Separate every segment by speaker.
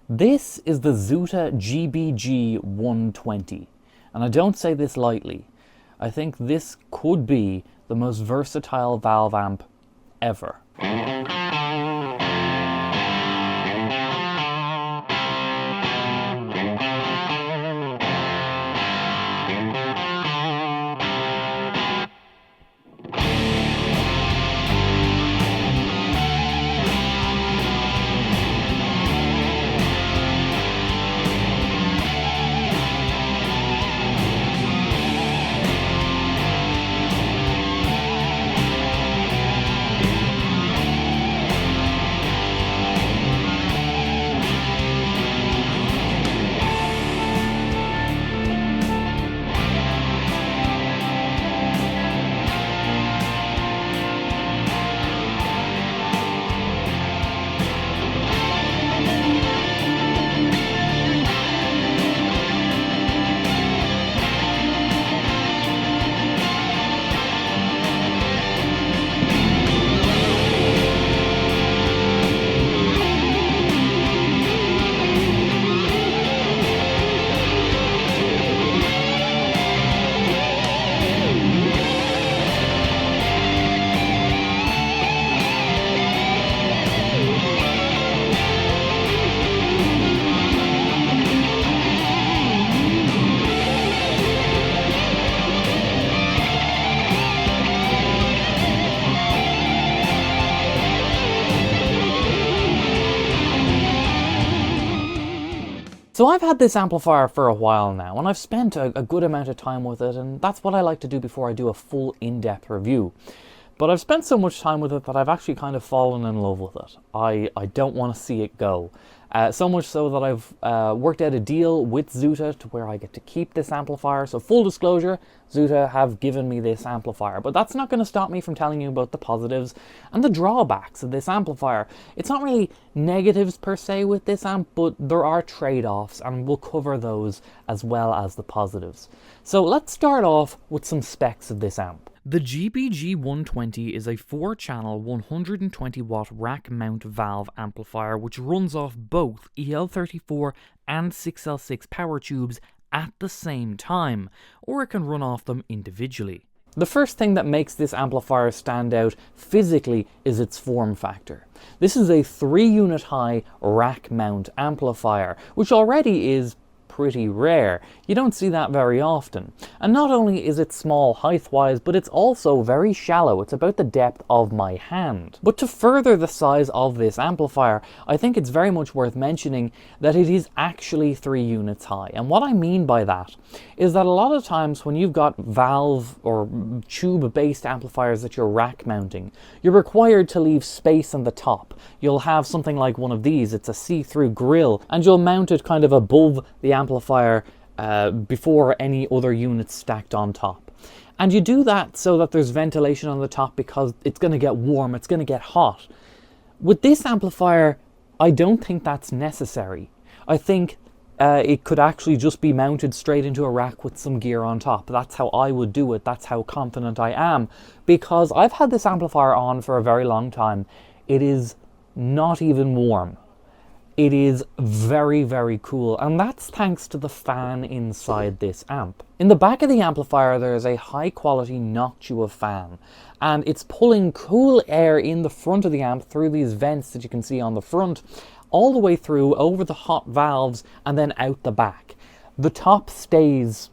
Speaker 1: This is the Zuta GBG 120, and I don't say this lightly. I think this could be the most versatile valve amp ever. So I've had this amplifier for a while now, and I've spent a good amount of time with it, and that's what I like to do before I do a full in-depth review. But I've spent so much time with it that I've actually kind of fallen in love with it. I don't want to see it go. So much so that I've worked out a deal with Zuta to where I get to keep this amplifier. So full disclosure, Zuta have given me this amplifier. But that's not going to stop me from telling you about the positives and the drawbacks of this amplifier. It's not really negatives per se with this amp, but there are trade-offs, and we'll cover those as well as the positives. So let's start off with some specs of this amp. The GBG 120 is a 4-channel 120 watt rack mount valve amplifier which runs off both EL34 and 6L6 power tubes at the same time, or it can run off them individually. The first thing that makes this amplifier stand out physically is its form factor. This is a 3-unit high rack mount amplifier, which already is pretty rare. You don't see that very often. And not only is it small height-wise, but it's also very shallow. It's about the depth of my hand. But to further the size of this amplifier, I think it's very much worth mentioning that it is actually 3 units high. And what I mean by that is that a lot of times when you've got valve or tube-based amplifiers that you're rack mounting, you're required to leave space on the top. You'll have something like one of these. It's a see-through grill, and you'll mount it kind of above the amplifier before any other units stacked on top. And you do that so that there's ventilation on the top because it's going to get warm, it's going to get hot. With this amplifier, I don't think that's necessary. I think it could actually just be mounted straight into a rack with some gear on top. That's how I would do it. That's how confident I am, because I've had this amplifier on for a very long time. It is not even warm. It is very, very cool, and that's thanks to the fan inside this amp. In the back of the amplifier, there is a high-quality Noctua fan, and it's pulling cool air in the front of the amp through these vents that you can see on the front, all the way through over the hot valves and then out the back. The top stays,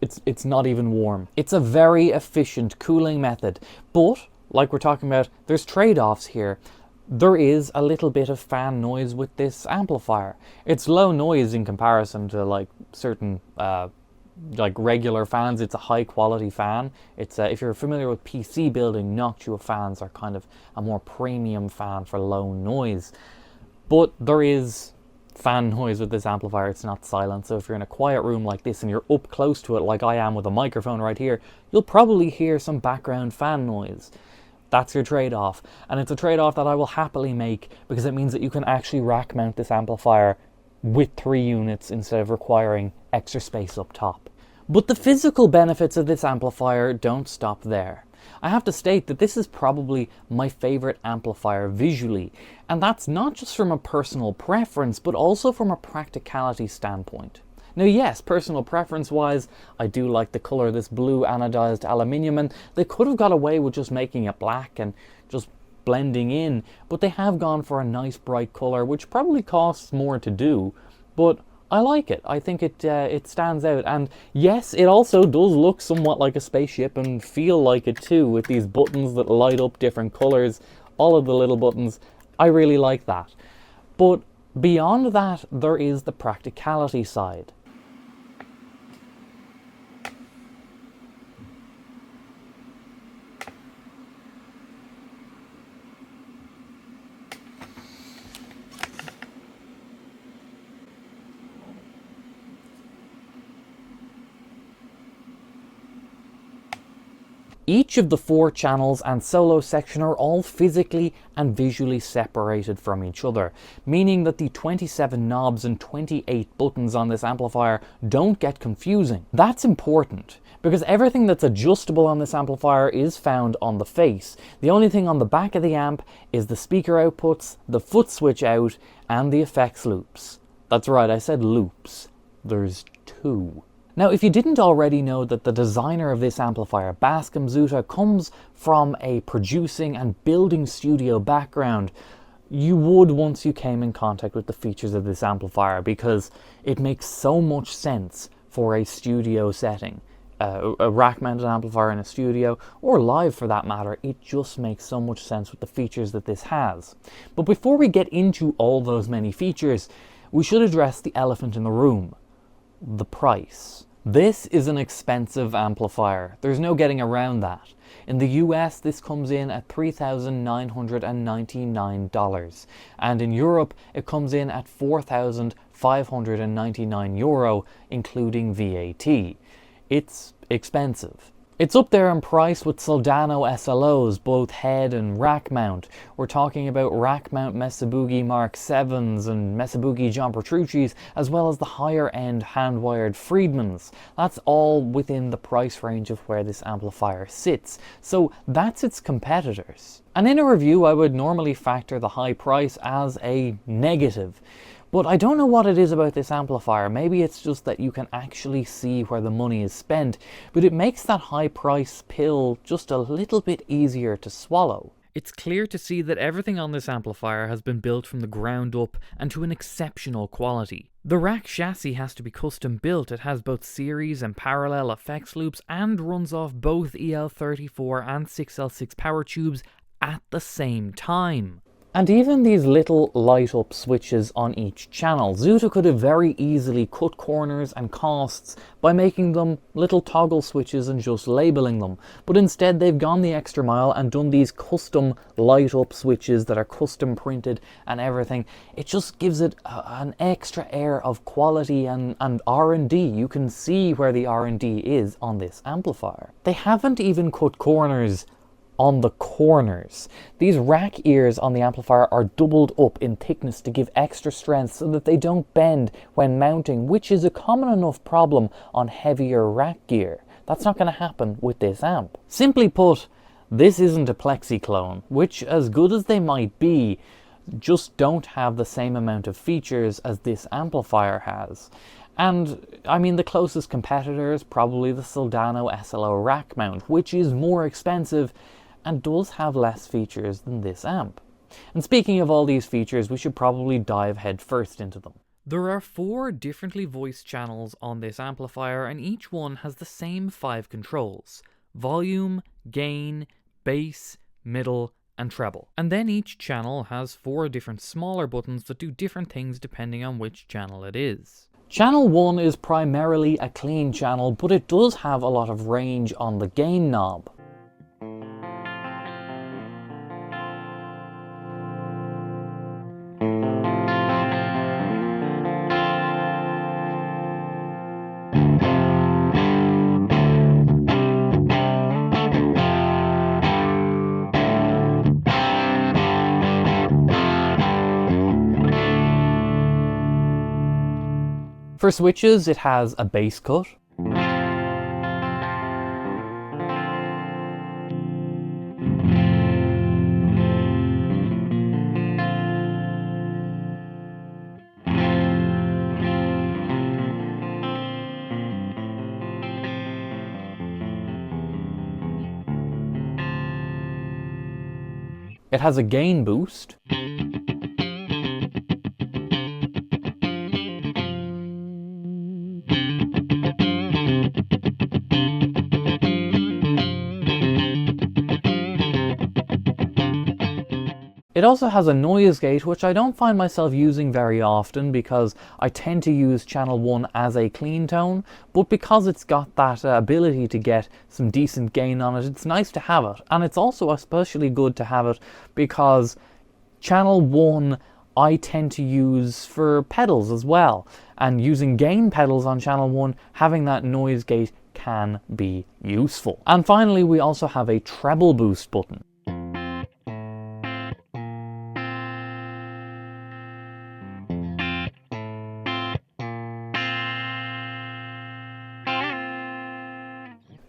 Speaker 1: it's not even warm. It's a very efficient cooling method, but like we're talking about, there's trade-offs here. There is a little bit of fan noise with this amplifier. It's low noise in comparison to like certain like regular fans. It's a high quality fan. It's if you're familiar with PC building, Noctua fans are kind of a more premium fan for low noise. But there is fan noise with this amplifier. It's not silent. So if you're in a quiet room like this and you're up close to it like I am with a microphone right here, you'll probably hear some background fan noise. That's your trade-off, and it's a trade-off that I will happily make because it means that you can actually rack mount this amplifier with 3 units instead of requiring extra space up top. But the physical benefits of this amplifier don't stop there. I have to state that this is probably my favorite amplifier visually, and that's not just from a personal preference, but also from a practicality standpoint. Now yes, personal preference wise, I do like the colour of this blue anodized aluminium, and they could have got away with just making it black and just blending in, but they have gone for a nice bright colour, which probably costs more to do, but I like it. I think it stands out, and yes, it also does look somewhat like a spaceship and feel like it too, with these buttons that light up different colours, all of the little buttons. I really like that. But beyond that, there is the practicality side. Each of the 4 channels and solo section are all physically and visually separated from each other, meaning that the 27 knobs and 28 buttons on this amplifier don't get confusing. That's important, because everything that's adjustable on this amplifier is found on the face. The only thing on the back of the amp is the speaker outputs, the foot switch out, and the effects loops. That's right, I said loops. There's 2. Now, if you didn't already know that the designer of this amplifier, Bascom Zuta, comes from a producing and building studio background, you would once you came in contact with the features of this amplifier, because it makes so much sense for a studio setting. A rack-mounted amplifier in a studio, or live for that matter, it just makes so much sense with the features that this has. But before we get into all those many features, we should address the elephant in the room: the price. This is an expensive amplifier. There's no getting around that. In the US, this comes in at $3,999, and in Europe, it comes in at €4,599, including VAT. It's expensive. It's up there in price with Soldano SLOs, both head and rack mount. We're talking about rack mount Mesa Boogie Mark 7s and Mesa Boogie John Petrucci's, as well as the higher end hand-wired Friedmans. That's all within the price range of where this amplifier sits. So that's its competitors. And in a review, I would normally factor the high price as a negative. But I don't know what it is about this amplifier. Maybe it's just that you can actually see where the money is spent, but it makes that high price pill just a little bit easier to swallow. It's clear to see that everything on this amplifier has been built from the ground up and to an exceptional quality. The rack chassis has to be custom built. It has both series and parallel effects loops and runs off both EL34 and 6L6 power tubes at the same time. And even these little light up switches on each channel, Zuta could have very easily cut corners and costs by making them little toggle switches and just labeling them. But instead they've gone the extra mile and done these custom light up switches that are custom printed and everything. It just gives it an extra air of quality and R&D. You can see where the R&D is on this amplifier. They haven't even cut corners on the corners. These rack ears on the amplifier are doubled up in thickness to give extra strength so that they don't bend when mounting, which is a common enough problem on heavier rack gear. That's not going to happen with this amp. Simply put, this isn't a Plexi clone, which, as good as they might be, just don't have the same amount of features as this amplifier has. And, I mean, the closest competitor is probably the Soldano SLO rack mount, which is more expensive and does have less features than this amp. And speaking of all these features, we should probably dive head first into them. There are 4 differently voiced channels on this amplifier, and each one has the same 5 controls: volume, gain, bass, middle, and treble. And then each channel has 4 different smaller buttons that do different things depending on which channel it is. Channel 1 is primarily a clean channel, but it does have a lot of range on the gain knob. For switches, it has a bass cut, It has a gain boost. It also has a noise gate, which I don't find myself using very often because I tend to use channel 1 as a clean tone, but because it's got that ability to get some decent gain on it, it's nice to have it. And it's also especially good to have it because channel 1 I tend to use for pedals as well, and using gain pedals on channel 1, having that noise gate can be useful. And finally, we also have a treble boost button.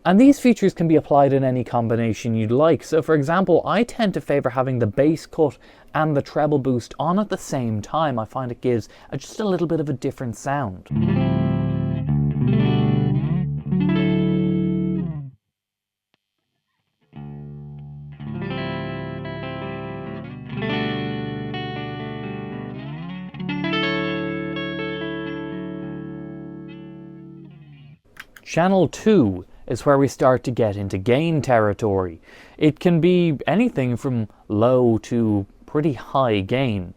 Speaker 1: And these features can be applied in any combination you'd like. So for example, I tend to favor having the bass cut and the treble boost on at the same time. I find it gives just a little bit of a different sound. Channel 2 is where we start to get into gain territory. It can be anything from low to pretty high gain.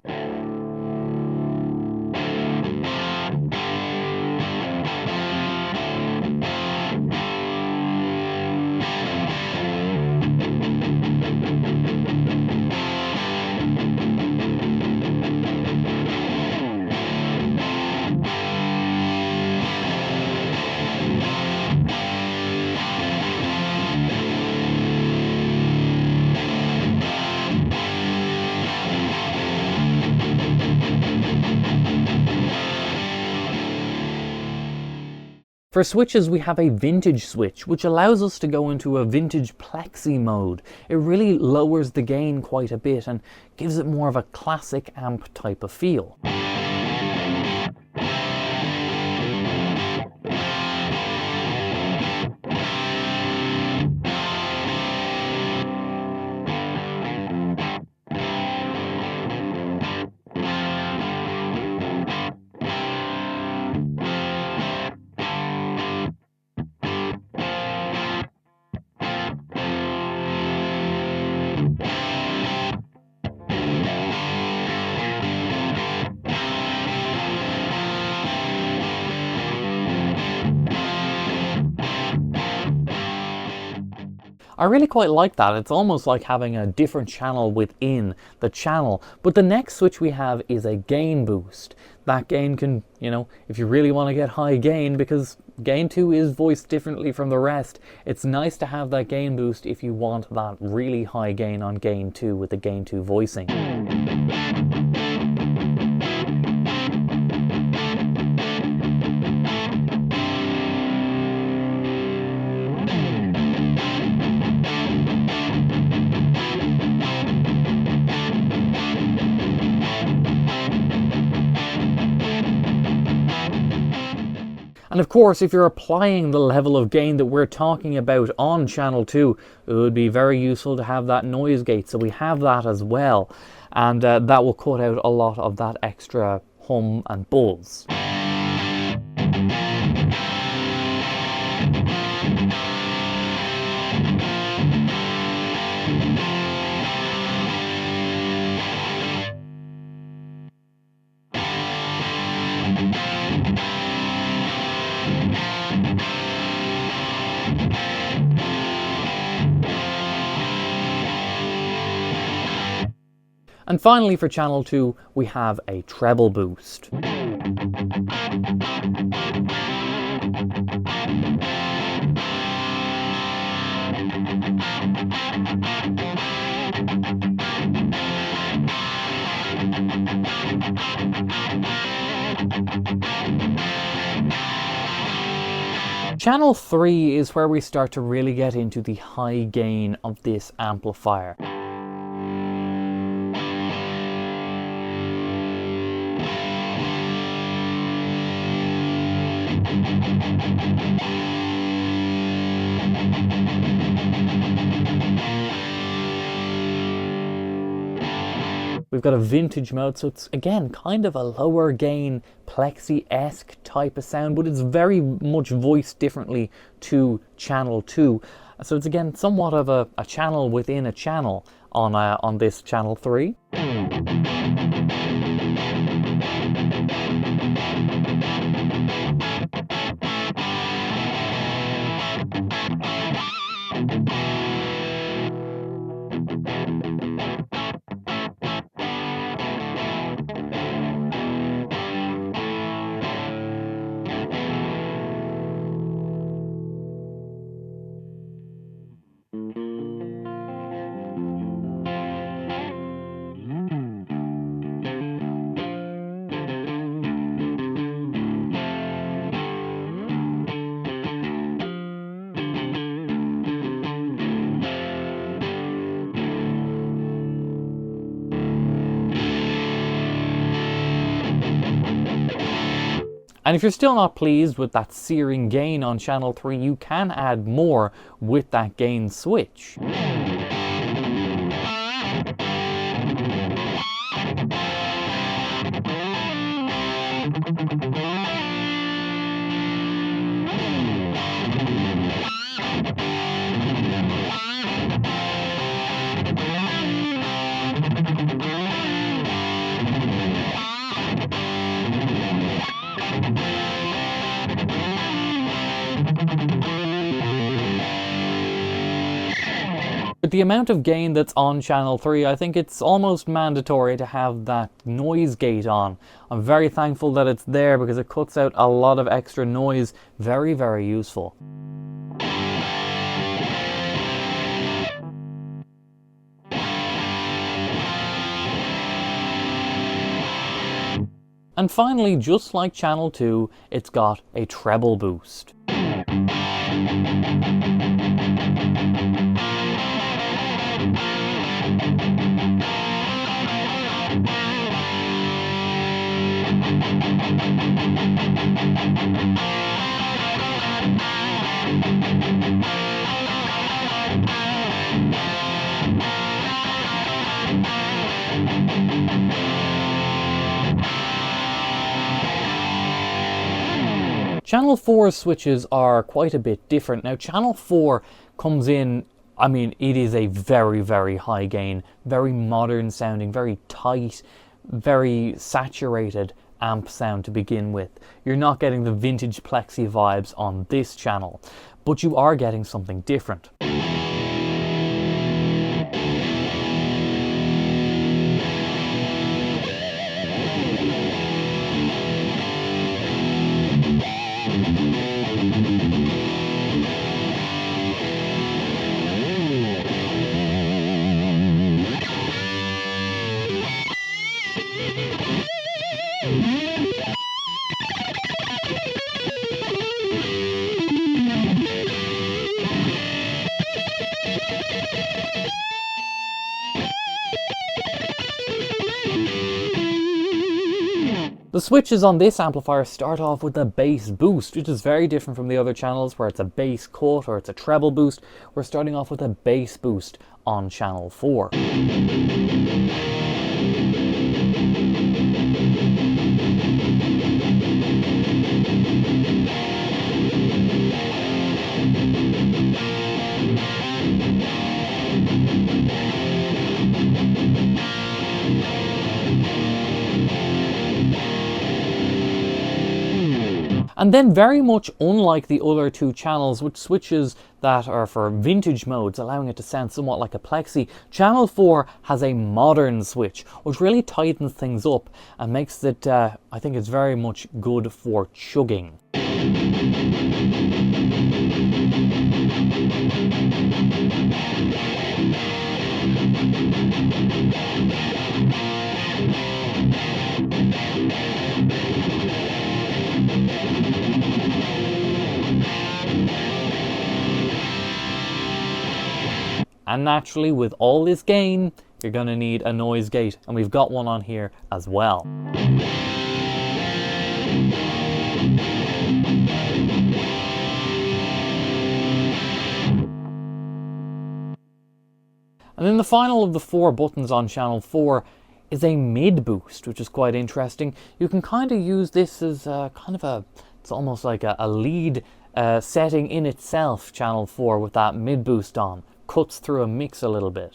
Speaker 1: For switches, we have a vintage switch, which allows us to go into a vintage plexi mode. It really lowers the gain quite a bit and gives it more of a classic amp type of feel. I really quite like that. It's almost like having a different channel within the channel. But the next switch we have is a gain boost. That gain can, if you really want to get high gain, because gain 2 is voiced differently from the rest, it's nice to have that gain boost if you want that really high gain on gain 2 with the gain 2 voicing. And of course, if you're applying the level of gain that we're talking about on channel 2, it would be very useful to have that noise gate. So we have that as well. And that will cut out a lot of that extra hum and buzz. And finally, for channel 2, we have a treble boost. Channel 3 is where we start to really get into the high gain of this amplifier. We've got a vintage mode, so it's again kind of a lower gain plexi-esque type of sound, but it's very much voiced differently to channel 2. So it's again somewhat of a channel within a channel on this channel 3. And if you're still not pleased with that searing gain on channel 3, you can add more with that gain switch. With the amount of gain that's on channel 3, I think it's almost mandatory to have that noise gate on. I'm very thankful that it's there because it cuts out a lot of extra noise. Very, very useful. And finally, just like channel 2, it's got a treble boost. Channel 4 switches are quite a bit different. Now, channel 4 comes in, I mean, it is a very, very high gain, very modern sounding, very tight, very saturated amp sound to begin with. You're not getting the vintage plexi vibes on this channel, but you are getting something different. The switches on this amplifier start off with a bass boost, which is very different from the other channels where it's a bass cut or it's a treble boost. We're starting off with a bass boost on channel 4. And then, very much unlike the other two channels, which switches that are for vintage modes, allowing it to sound somewhat like a plexi, channel 4 has a modern switch, which really tightens things up and makes it, I think it's very much good for chugging. And naturally, with all this gain, you're going to need a noise gate, and we've got one on here as well. And then the final of the 4 buttons on channel 4 is a mid boost, which is quite interesting. You can kind of use this as it's almost like a lead setting in itself, channel 4, with that mid boost on. Cuts through a mix a little bit.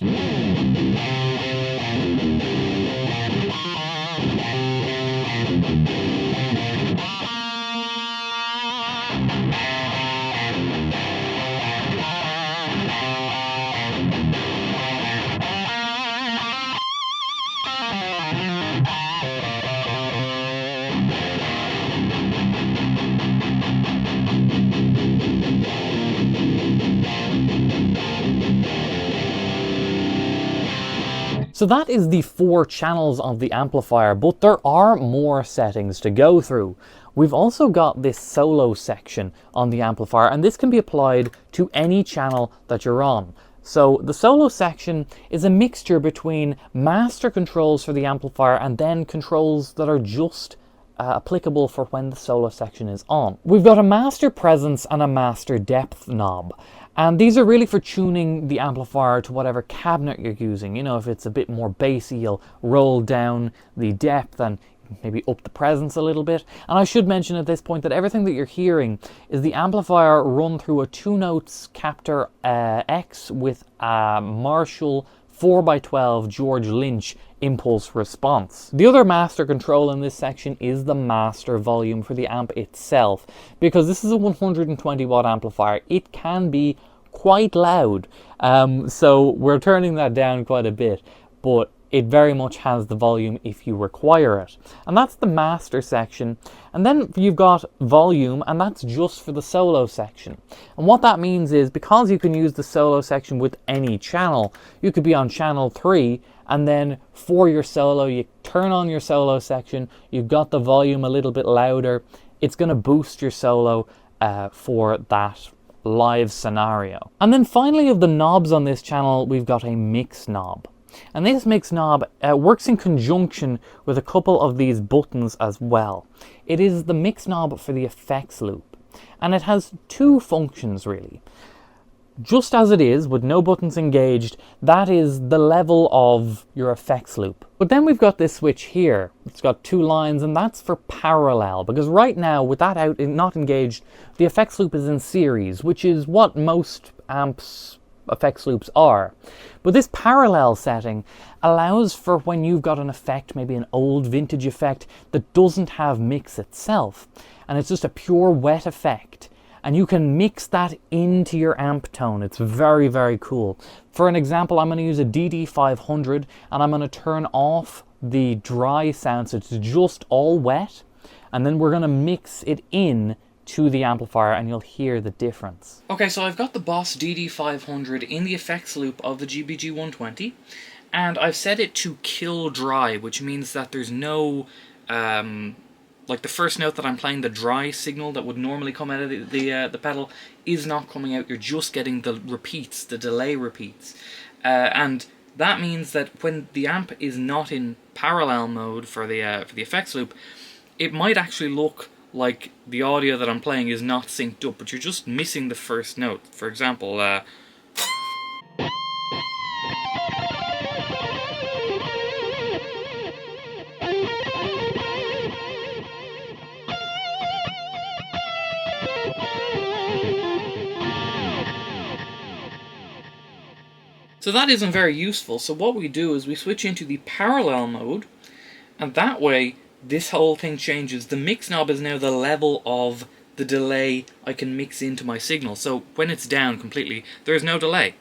Speaker 1: So that is the 4 channels of the amplifier, but there are more settings to go through. We've also got this solo section on the amplifier, and this can be applied to any channel that you're on. So the solo section is a mixture between master controls for the amplifier and then controls that are just applicable for when the solo section is on. We've got a master presence and a master depth knob. And these are really for tuning the amplifier to whatever cabinet you're using. You know, if it's a bit more bassy, you'll roll down the depth and maybe up the presence a little bit. And I should mention at this point that everything that you're hearing is the amplifier run through a 2-notes Captor X with a Marshall 4x12 George Lynch impulse response. The other master control in this section is the master volume for the amp itself, because this is a 120 watt amplifier. It can be quite loud, so we're turning that down quite a bit, but it very much has the volume if you require it. And that's the master section. And then you've got volume, and that's just for the solo section. And what that means is, because you can use the solo section with any channel, you could be on channel 3, and then for your solo, you turn on your solo section, you've got the volume a little bit louder, it's going to boost your solo for that live scenario. And then finally, of the knobs on this channel, we've got a mix knob. And this mix knob works in conjunction with a couple of these buttons as well. It is the mix knob for the effects loop, and it has 2 functions really. Just as it is, with no buttons engaged, that is the level of your effects loop. But then we've got this switch here. It's got 2 lines, and that's for parallel, because right now, with that out not engaged, the effects loop is in series, which is what most amps effects loops are. But this parallel setting allows for when you've got an effect, maybe an old vintage effect that doesn't have mix itself, and it's just a pure wet effect, and you can mix that into your amp tone. It's very, very cool. For an example, I'm going to use a DD500, and I'm going to turn off the dry sound so it's just all wet, and then we're going to mix it in to the amplifier, and you'll hear the difference. Okay, so I've got the Boss DD500 in the effects loop of the GBG 120, and I've set it to kill dry, which means that there's no, like the first note that I'm playing, the dry signal that would normally come out of the pedal is not coming out. You're just getting the repeats, the delay repeats, and that means that when the amp is not in parallel mode for the effects loop, it might actually look like the audio that I'm playing is not synced up, but you're just missing the first note. For example, so that isn't very useful. So what we do is we switch into the parallel mode, and that way this whole thing changes. The mix knob is now the level of the delay I can mix into my signal. So when it's down completely, there is no delay.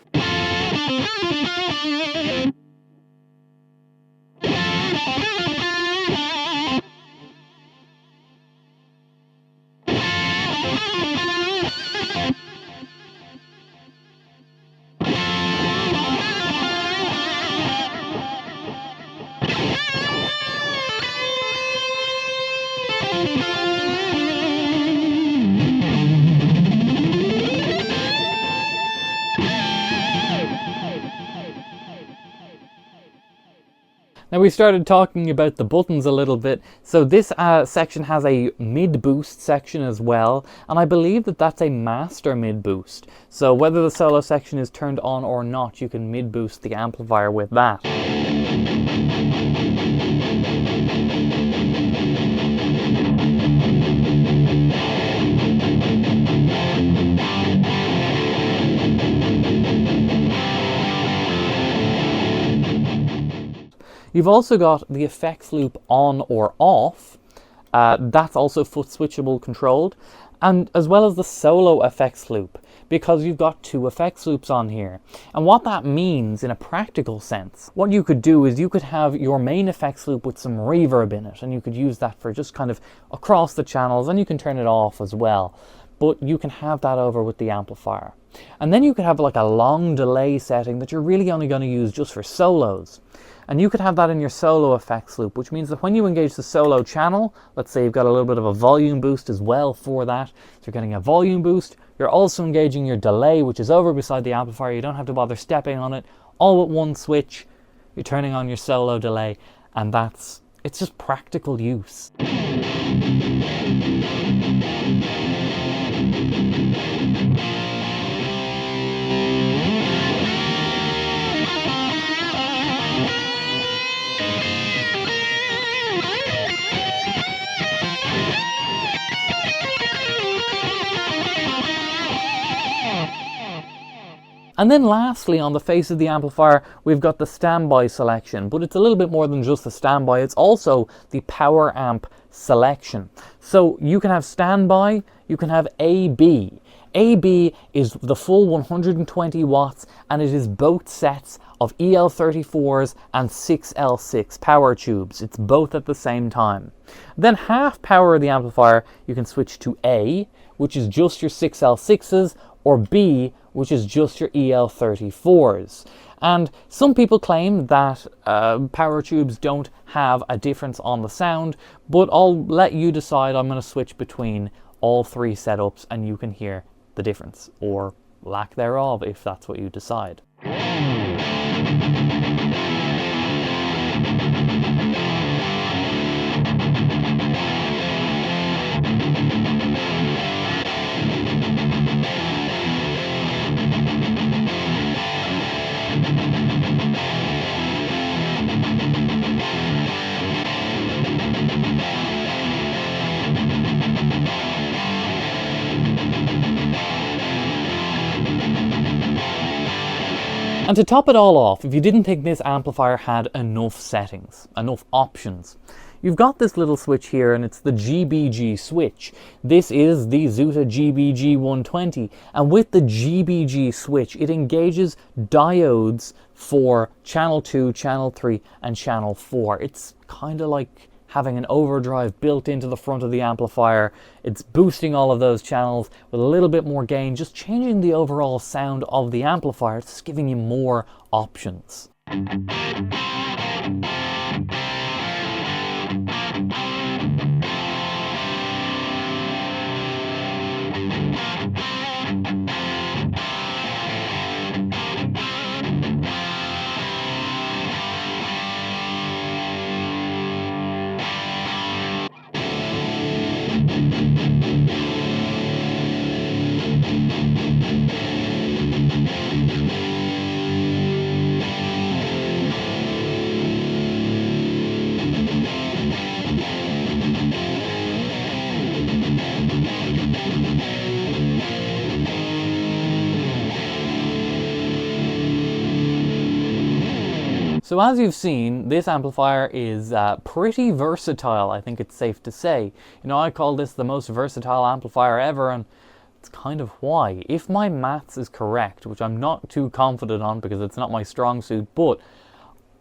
Speaker 1: Now we started talking about the buttons a little bit, so this section has a mid-boost section as well, and I believe that that's a master mid-boost. So whether the solo section is turned on or not, you can mid-boost the amplifier with that. You've also got the effects loop on or off. That's also foot switchable controlled, and as well as the solo effects loop, because you've got 2 effects loops on here. And what that means in a practical sense, what you could do is you could have your main effects loop with some reverb in it, and you could use that for just kind of across the channels, and you can turn it off as well. But you can have that over with the amplifier. And then you could have like a long delay setting that you're really only going to use just for solos. And you could have that in your solo effects loop, which means that when you engage the solo channel, let's say you've got a little bit of a volume boost as well for that, so you're getting a volume boost, you're also engaging your delay, which is over beside the amplifier, you don't have to bother stepping on it, all with one switch, you're turning on your solo delay, and it's just practical use. And then lastly, on the face of the amplifier, we've got the standby selection, but it's a little bit more than just the standby, it's also the power amp selection. So you can have standby, you can have AB. AB is the full 120 watts, and it is both sets of EL34s and 6L6 power tubes. It's both at the same time. Then half power of the amplifier, you can switch to A, which is just your 6L6s, or B, which is just your EL34s. And some people claim that power tubes don't have a difference on the sound, but I'll let you decide. I'm going to switch between all 3 setups and you can hear the difference, or lack thereof, if that's what you decide. And to top it all off, if you didn't think this amplifier had enough settings, enough options, you've got this little switch here, and it's the GBG switch. This is the Zuta GBG 120, and with the GBG switch, it engages diodes for channel 2, channel 3, and channel 4. It's kind of like having an overdrive built into the front of the amplifier. It's boosting all of those channels with a little bit more gain, just changing the overall sound of the amplifier. It's just giving you more options. So as you've seen, this amplifier is pretty versatile, I think it's safe to say. You know, I call this the most versatile amplifier ever, and it's kind of why. If my maths is correct, which I'm not too confident on because it's not my strong suit, but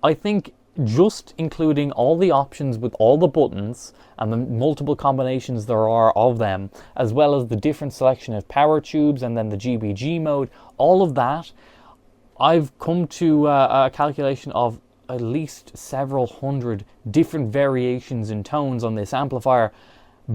Speaker 1: I think just including all the options with all the buttons and the multiple combinations there are of them, as well as the different selection of power tubes and then the GBG mode, all of that, I've come to a calculation of at least several hundred different variations in tones on this amplifier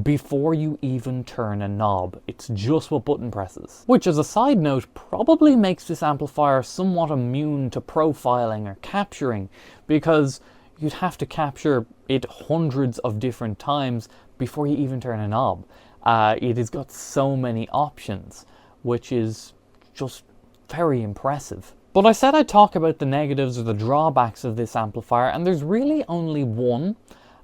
Speaker 1: before you even turn a knob. It's just with button presses. Which, as a side note, probably makes this amplifier somewhat immune to profiling or capturing, because you'd have to capture it hundreds of different times before you even turn a knob. It has got so many options, which is just very impressive. But I said I'd talk about the negatives or the drawbacks of this amplifier, and there's really only one,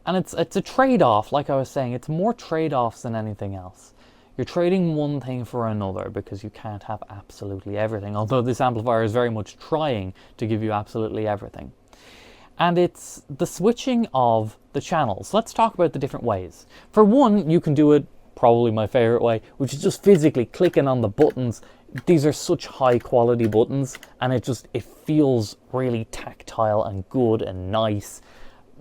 Speaker 1: and it's a trade-off. Like I was saying, it's more trade-offs than anything else. You're trading one thing for another because you can't have absolutely everything, although this amplifier is very much trying to give you absolutely everything. and it's the switching of the channels. Let's talk about the different ways. For one, you can do it probably my favorite way, which is just physically clicking on the buttons. These are such high quality buttons, and it feels really tactile and good and nice.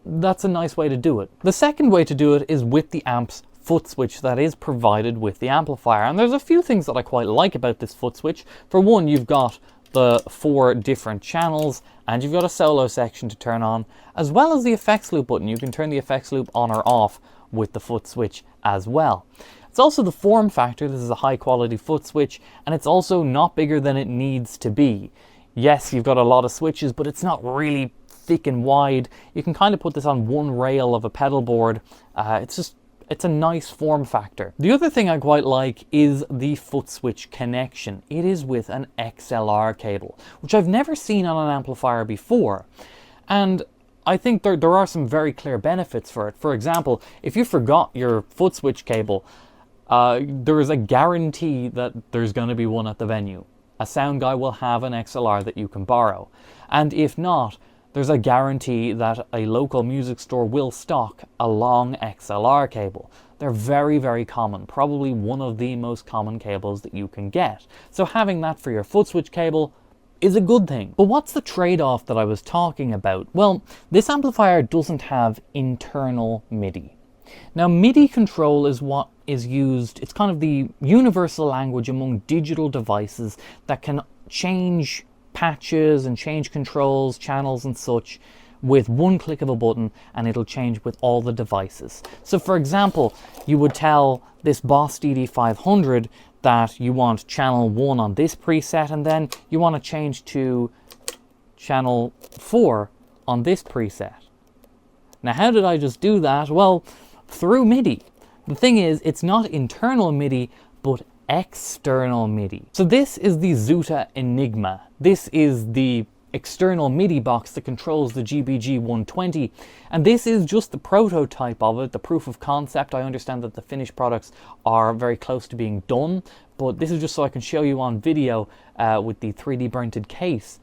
Speaker 1: That's a nice way to do it. The second way to do it is with the amp's foot switch that is provided with the amplifier, and there's a few things that I quite like about this foot switch. For one, you've got the 4 different channels, and you've got a solo section to turn on, as well as the effects loop button. You can turn the effects loop on or off with the foot switch as well. It's also the form factor. This is a high quality foot switch, and it's also not bigger than it needs to be. Yes, you've got a lot of switches, but it's not really thick and wide. You can kind of put this on one rail of a pedal board. It's a nice form factor. The other thing I quite like is the foot switch connection. It is with an XLR cable, which I've never seen on an amplifier before. And I think there are some very clear benefits for it. For example, if you forgot your foot switch cable, there is a guarantee that there's going to be one at the venue. A sound guy will have an XLR that you can borrow. And if not, there's a guarantee that a local music store will stock a long XLR cable. They're very, very common, probably one of the most common cables that you can get. So having that for your foot switch cable is a good thing. But what's the trade-off that I was talking about? Well, this amplifier doesn't have internal Midi. Now, Midi control is what is used, it's kind of the universal language among digital devices that can change patches and change controls, channels and such with one click of a button, and it'll change with all the devices. So for example, you would tell this Boss DD500 that you want channel 1 on this preset, and then you want to change to channel 4 on this preset. Now how did I just do that? Well, through Midi. The thing is, it's not internal Midi, but external Midi. So this is the Zuta Enigma. This is the external Midi box that controls the GBG 120, and this is just the prototype of it, the proof of concept. I understand that the finished products are very close to being done, but this is just so I can show you on video with the 3D printed case.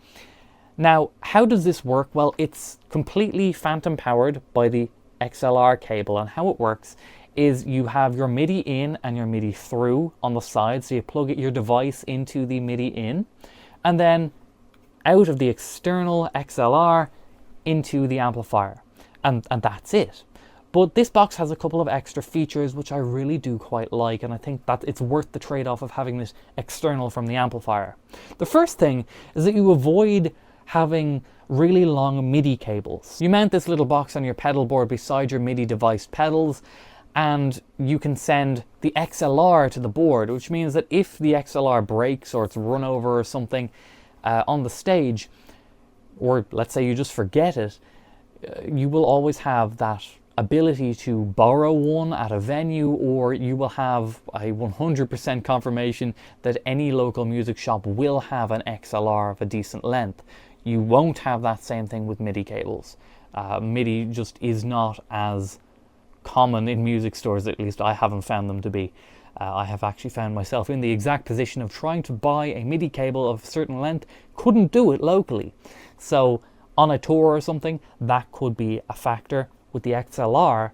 Speaker 1: Now, how does this work? Well, it's completely phantom powered by the XLR cable, and how it works is you have your Midi in and your Midi through on the side, so you plug your device into the Midi in, and then out of the external XLR into the amplifier, and that's it. But this box has a couple of extra features which I really do quite like, and I think that it's worth the trade-off of having this external from the amplifier. The first thing is that you avoid having really long Midi cables. You mount this little box on your pedal board beside your Midi device pedals, and you can send the XLR to the board, which means that if the XLR breaks or it's run over or something on the stage, or let's say you just forget it, you will always have that ability to borrow one at a venue, or you will have a 100% confirmation that any local music shop will have an XLR of a decent length. You won't have that same thing with Midi cables. Midi just is not as common in music stores, at least I haven't found them to be. I have actually found myself in the exact position of trying to buy a Midi cable of a certain length, couldn't do it locally. So on a tour or something, that could be a factor. With the XLR,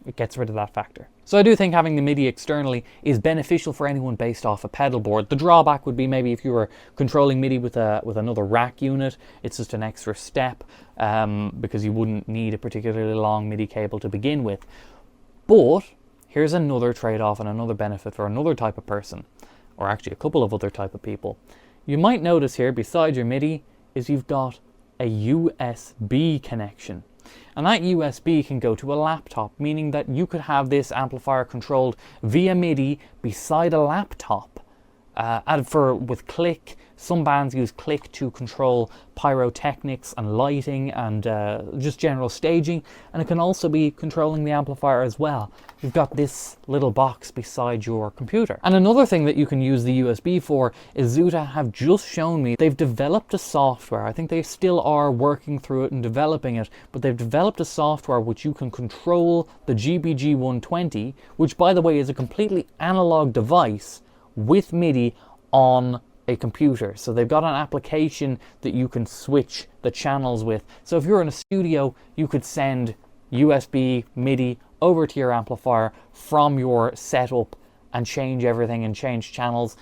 Speaker 1: it gets rid of that factor. So I do think having the Midi externally is beneficial for anyone based off a pedal board. The drawback would be maybe if you were controlling Midi with another rack unit, it's just an extra step because you wouldn't need a particularly long Midi cable to begin with. But here's another trade-off and another benefit for another type of person, or actually a couple of other type of people. You might notice here beside your Midi is you've got a USB connection. And that USB can go to a laptop, meaning that you could have this amplifier controlled via Midi beside a laptop. With click, some bands use click to control pyrotechnics and lighting and just general staging, and it can also be controlling the amplifier as well. You've got this little box beside your computer. And another thing that you can use the USB for is Zuta have just shown me they've developed a software. I think they still are working through it and developing it, but they've developed a software which you can control the GBG 120, which by the way is a completely analog device with Midi on a computer. So they've got an application that you can switch the channels with. So if you're in a studio, you could send USB, Midi over to your amplifier from your setup and change everything and change channels.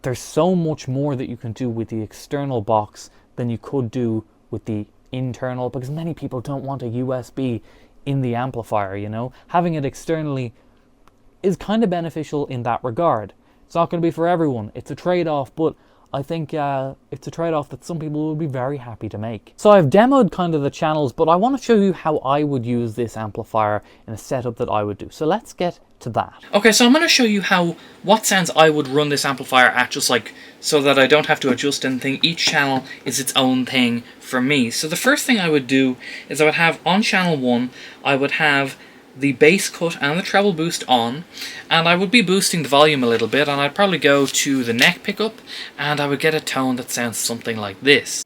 Speaker 1: There's so much more that you can do with the external box than you could do with the internal, because many people don't want a USB in the amplifier, you know. Having it externally is kind of beneficial in that regard. It's not going to be for everyone. It's a trade-off, but I think it's a trade-off that some people will be very happy to make. So I've demoed kind of the channels, but I want to show you how I would use this amplifier in a setup that I would do. So let's get to that. Okay, so I'm going to show you what sounds I would run this amplifier at, just like so that I don't have to adjust anything. Each channel is its own thing for me. So the first thing I would do is I would have on channel 1, I would have the bass cut and the treble boost on, and I would be boosting the volume a little bit, and I'd probably go to the neck pickup and I would get a tone that sounds something like this.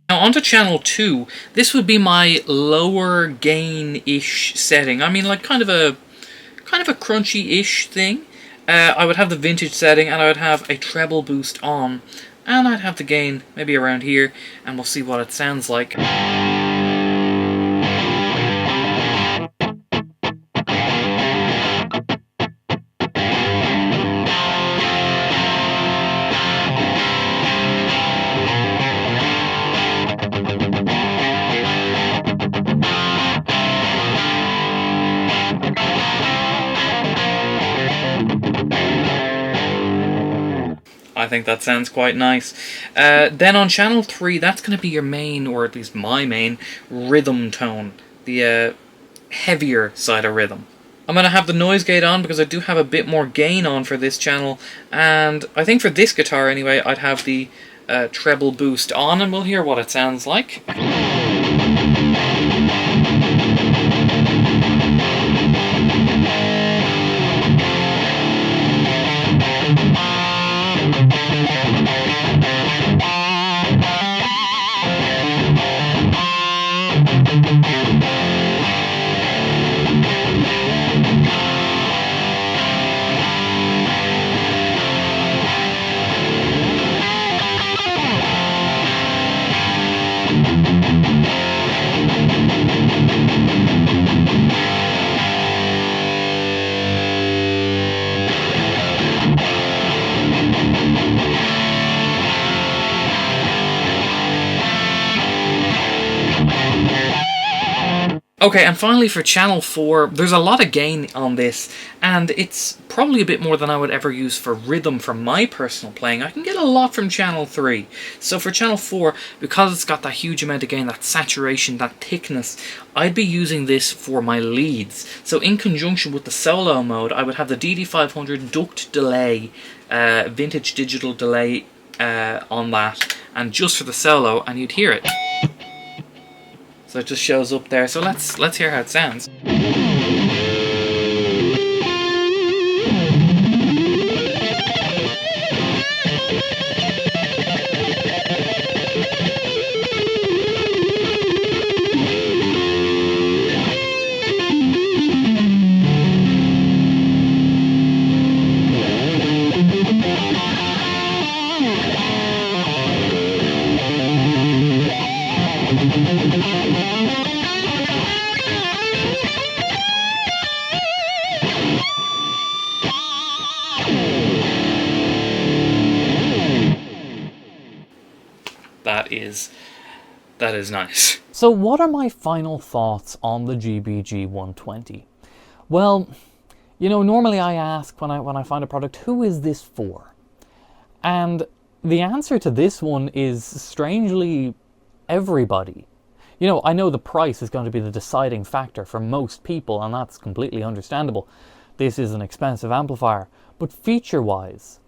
Speaker 1: Now onto channel 2, this would be my lower gain-ish setting. I mean, like kind of a crunchy-ish thing. I would have the vintage setting, and I would have a treble boost on, and I'd have the gain maybe around here, and we'll see what it sounds like. I think that sounds quite nice. Then on channel 3, that's going to be your main, or at least my main, rhythm tone. The heavier side of rhythm. I'm going to have the noise gate on because I do have a bit more gain on for this channel. And I think for this guitar anyway, I'd have the treble boost on, and we'll hear what it sounds like. Okay, and finally for channel 4, there's a lot of gain on this, and it's probably a bit more than I would ever use for rhythm from my personal playing. I can get a lot from channel 3. So for channel 4, because it's got that huge amount of gain, that saturation, that thickness, I'd be using this for my leads. So in conjunction with the solo mode, I would have the DD500 duct delay, vintage digital delay on that, and just for the solo, and you'd hear it. So it just shows up there. So let's hear how it sounds. That is nice. So what are my final thoughts on the GBG 120? Well, you know, normally I ask when I find a product, who is this for? And the answer to this one is strangely everybody. You know, I know the price is going to be the deciding factor for most people, and that's completely understandable. This is an expensive amplifier, but feature-wise,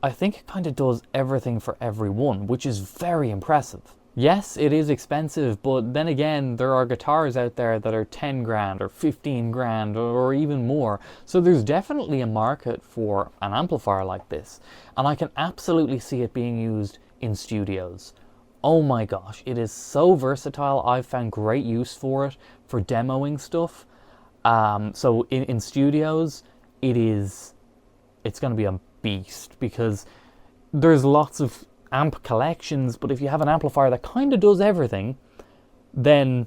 Speaker 1: I think it kind of does everything for everyone, which is very impressive. Yes, it is expensive, but then again, there are guitars out there that are 10 grand or 15 grand or even more. So there's definitely a market for an amplifier like this. And I can absolutely see it being used in studios. Oh my gosh, it is so versatile. I've found great use for it for demoing stuff. So in studios, it's going to be a beast because there's lots of amp collections, but if you have an amplifier that kind of does everything, then,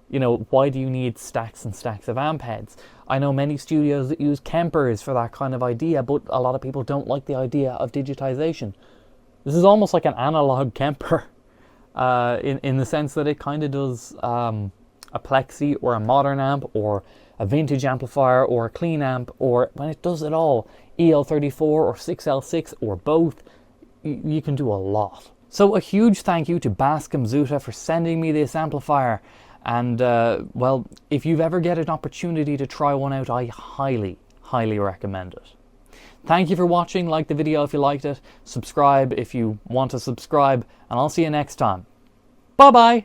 Speaker 1: you know, why do you need stacks and stacks of amp heads? I know many studios that use Kempers for that kind of idea, but a lot of people don't like the idea of digitization. This is almost like an analog Kemper, in the sense that it kind of does a plexi or a modern amp or a vintage amplifier or a clean amp, or when it does it all, EL34 or 6L6 or both. You can do a lot. So a huge thank you to Bascom Zuta for sending me this amplifier. And well, if you've ever get an opportunity to try one out, I highly, highly recommend it. Thank you for watching. Like the video if you liked it. Subscribe if you want to subscribe. And I'll see you next time. Bye bye.